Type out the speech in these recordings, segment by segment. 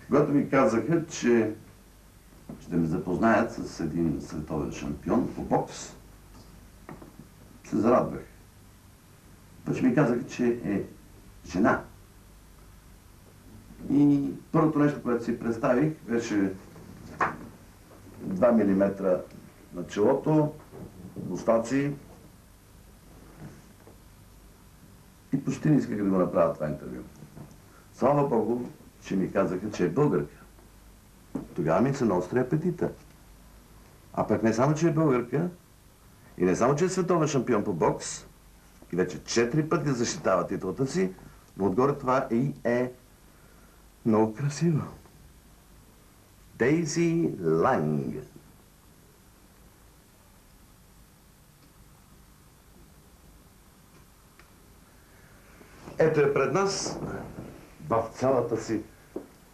Когато ми казаха, че ще ме запознаят с един световен шампион по бокс, се зарадвах. Вече ми казаха, че е жена. И първото нещо, което си представих, беше 2 мм на челото, мустаци. И почти не исках да го направя това интервю. Слава Богу, че ми казаха, че е българка. Тогава ми се наостри апетита. А пък не само, че е българка, и не само, че е световен шампион по бокс, и вече 4 пъти защитава титлата си, но отгоре това и е много красиво. Дейзи Ланг. Ето е пред нас, в цялата си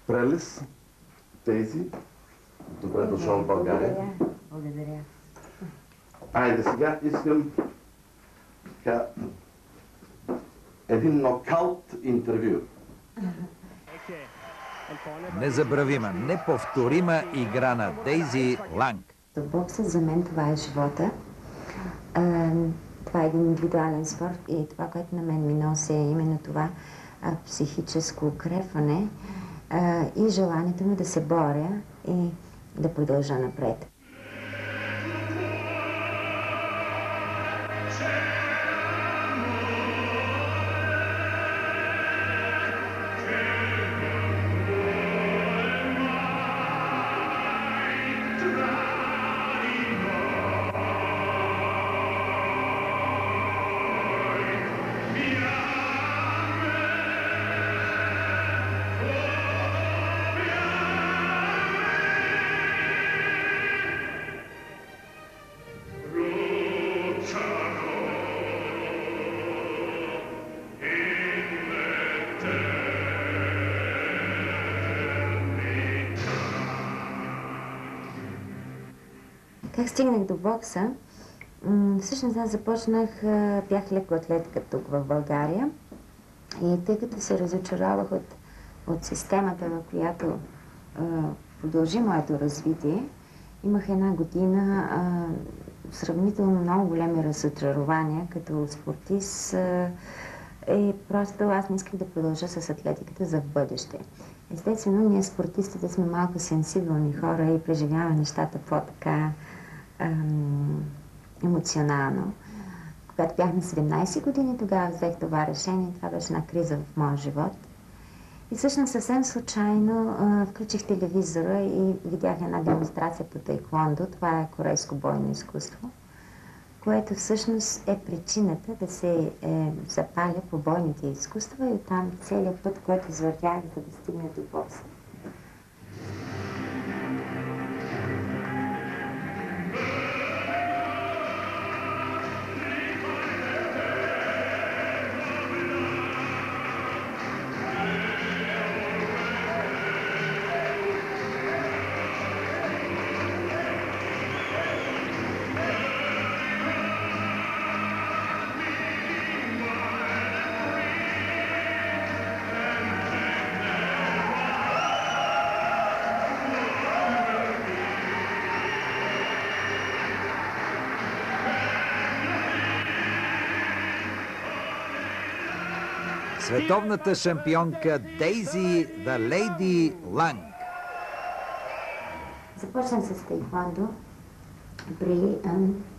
прелест, Дейзи. Добре дошъл в България. Благодаря. Айде сега искам така един нокаут интервю. Незабравима, неповторима игра на Дейзи Ланг. В бокса за мен това е живота. Това е един индивидуален спорт и това, което на мен ми носи е именно това психическо укрепване и желанието ми да се боря и да продължа напред. Как стигнах до бокса? Всъщност аз започнах, бях лекоатлетка тук в България и тъй като се разочаровах от системата, в която продължи моето развитие, имах една година сравнително много големи разочарования като спортист и просто аз не исках да продължа с атлетиката за в бъдеще. Естествено, ние спортистите сме малко сенсибилни хора и преживяваме нещата по-така емоционално. Когато бях на 17 години, тогава взех това решение. Това беше една криза в моя живот. И всъщност съвсем случайно включих телевизора и видях една демонстрация по таеквондо. Това е корейско бойно изкуство, което всъщност е причината да се запаля по бойните изкуства и оттам целият път, който извървях, за да стигне до бокса. Световната шампионка Дейзи The Lady Ланг. Започнах с таеквондо при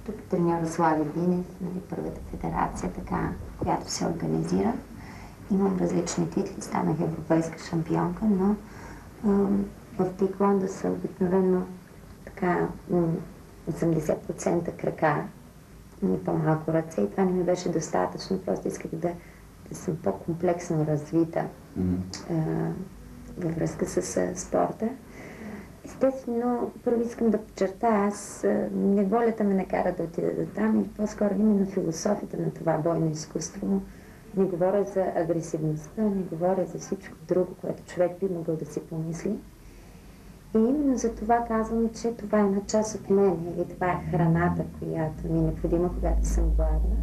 тук треньора Слави Динев, първата федерация, така, която се организира. Имам различни титли, станах европейска шампионка, но в таеквондо са обикновено така 80% крака и по-малко ръце и това не ми беше достатъчно, просто исках да съм по-комплексно развита във връзка с спорта. Естествено, първо искам да подчертая, аз неволята ме накара да отида до там и по-скоро именно философията на това бойно изкуство. Не говоря за агресивността, не говоря за всичко друго, което човек би могъл да си помисли. И именно за това казвам, че това е една част от мен или това е храната, която ми е необходима, когато съм гладна.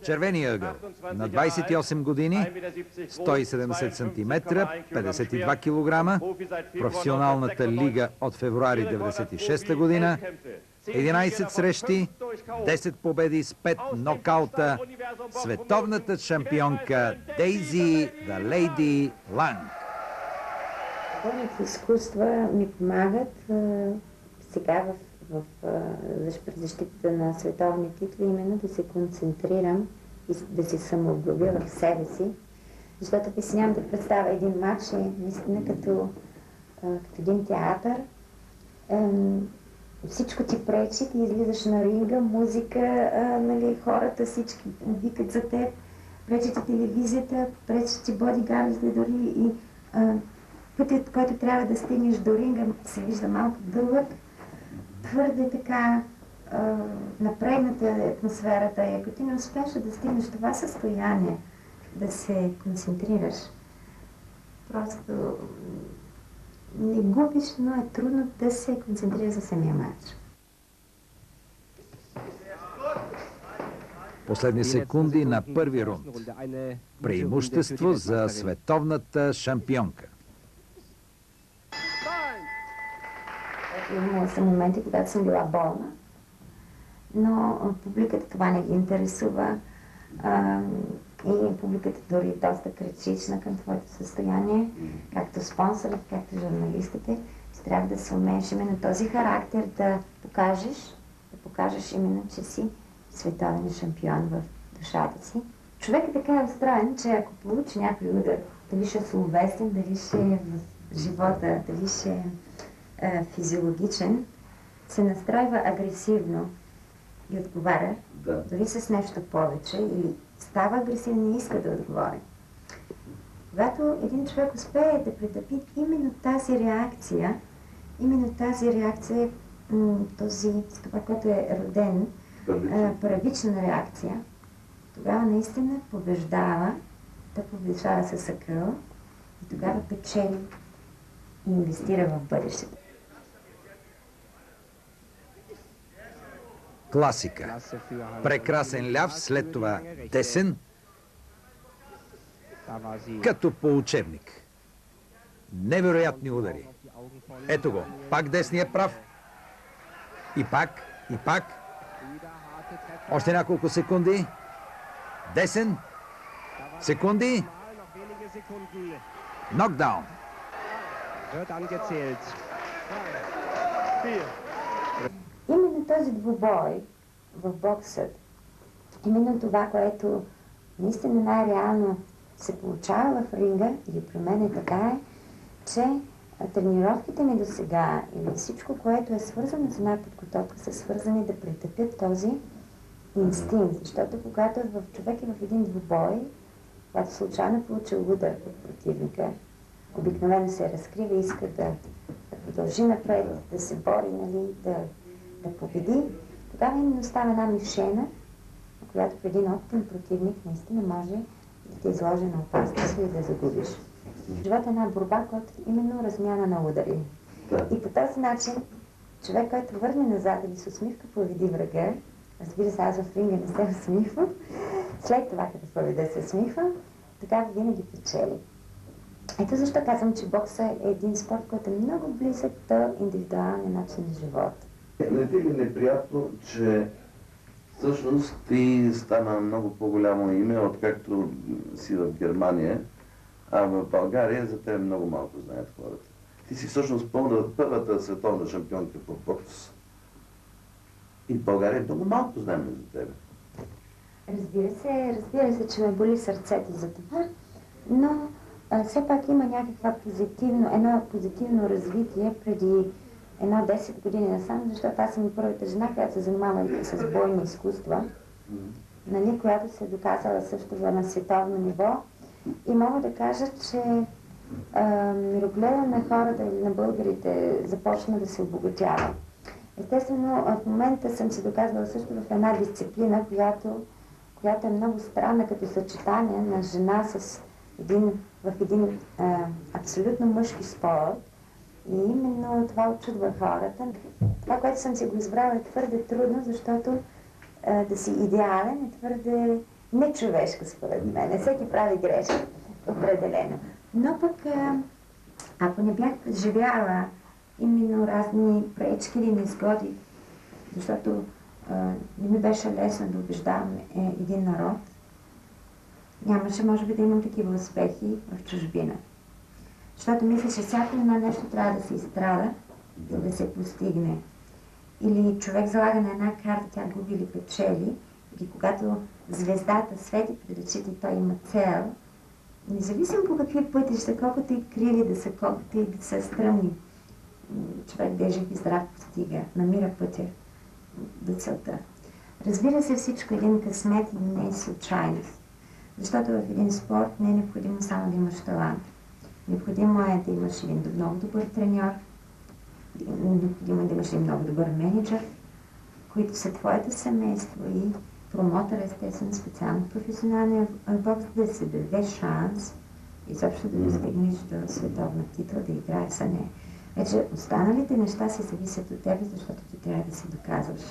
червения ъгъл, на 28 години, 170 см, 52 кг, професионалната лига от февруари 1996 година, 11 срещи, 10 победи с 5 нокаута, световната шампионка Дейзи The Lady Lang. Бойните изкуства ми помагат сега при защитата на световни титли, именно да се концентрирам и да се самообновя в себе си, защото ти си няма да представя един матч, наистина като един театър. Всичко ти пречи, ти излизаш на ринга, музика, нали, хората всички викат за теб, пречи ти телевизията, пречи ти бодигардите, дори и пътят, който трябва да стигнеш до ринга, се вижда малко дълъг, твърде така напрегната атмосферата и ако ти не успеш да стигнеш това състояние, да се концентрираш, просто не губиш, но е трудно да се концентрира за самия матч. Последни секунди на първи рунд. Преимущество за световната шампионка. Имала съм моменти, когато съм била болна, но публиката това не ги интересува и публиката дори е доста критична към твоето състояние, както спонсорът, както журналистите. Трябва да се умееш именно този характер да покажеш именно, че си световен шампион в душата си. Човек е така устроен, че ако получи някой удар, дали ще е словесен, дали ще е в живота, дали ще е физиологичен, се настройва агресивно и отговаря, дори с нещо повече, или става агресивен и не иска да отговори. Когато един човек успее да претърпи именно тази реакция, с това, което е роден, първична реакция, тогава наистина побеждава с акъл и тогава печели и инвестира в бъдещето. Класика. Прекрасен ляв, след това десен, като по учебник. Невероятни удари. Ето го, пак десният прав. И пак. Още няколко секунди. Десен. Секунди. Нокдаун. Именно този двубой в боксът, именно това, което наистина най-реално се получава в ринга, или при мен е така е, че тренировките ми до сега или всичко, което е свързано с една подготовка, са свързани да претъпят този инстинкт. Защото когато човек е в един двубой, когато случайно получил удар от противника, обикновено се разкрива и иска да продължи напред, да се бори, нали, да победи, тогава именно става една мишена, която при един опитен противник наистина може да те изложи на опасност и да загубиш. Живота е една борба, която е именно размяна на удари. И по този начин, човек, който върне назад или с усмивка победи врага, разбира се, аз в ринга не се усмихвам, след това, като победа се усмихвам, тогава винаги печели. Ето защо казвам, че бокса е един спорт, който е много близък до индивидуалния начин на живота. Не ти ли неприятно, че всъщност ти стана много по-голямо име, откакто си в Германия, а в България за теб много малко знаят хората. Ти си всъщност първата световна шампионка по бокс. И в България много малко знаем за тебе. Разбира се, че ме боли сърцето за това, но все пак има някаква едно позитивно развитие преди 10 години насам, защото аз съм и първата жена, която се занимава с бойни изкуства, нали, която се е доказала също на световно ниво. И мога да кажа, че мирогледа на хората или на българите започна да се обогатява. Естествено, в момента съм се доказала също в една дисциплина, която е много странна като съчетание на жена в един абсолютно мъжки спорт. И именно това очудва хората. Това, което съм си го избрала, е твърде трудно, защото да си идеален е твърде нечовешко според мен. Всеки прави грешка, определено. Но пък, ако не бях преживяла именно разни пречки или незгоди, защото не ми беше лесно да убеждавам един народ, нямаше, може би, да имам такива успехи в чужбина. Защото мисля, че всяко едно нещо трябва да се изстрада, за да се постигне. Или човек залага на една карта, тя губи или печели, или когато звездата свети пред очите и той има цел, независимо по какви пътища, колкото и криви да са, колкото и да са стръмни, човек да е жив и здрав постига, намира пътя до целта. Разбира се, всичко е един късмет и не е случайност. Защото в един спорт не е необходимо само да имаш талант. Необходимо е да имаш един много добър треньор, необходимо е да имаш един много добър менеджер, които са твоето семейство и промотър, естествено, специално професионалния бокс, да се даде шанс изобщо да достигнеш до световна титла, да играеш за нея. Вече останалите неща се зависят от тебе, защото ти трябва да се доказваш.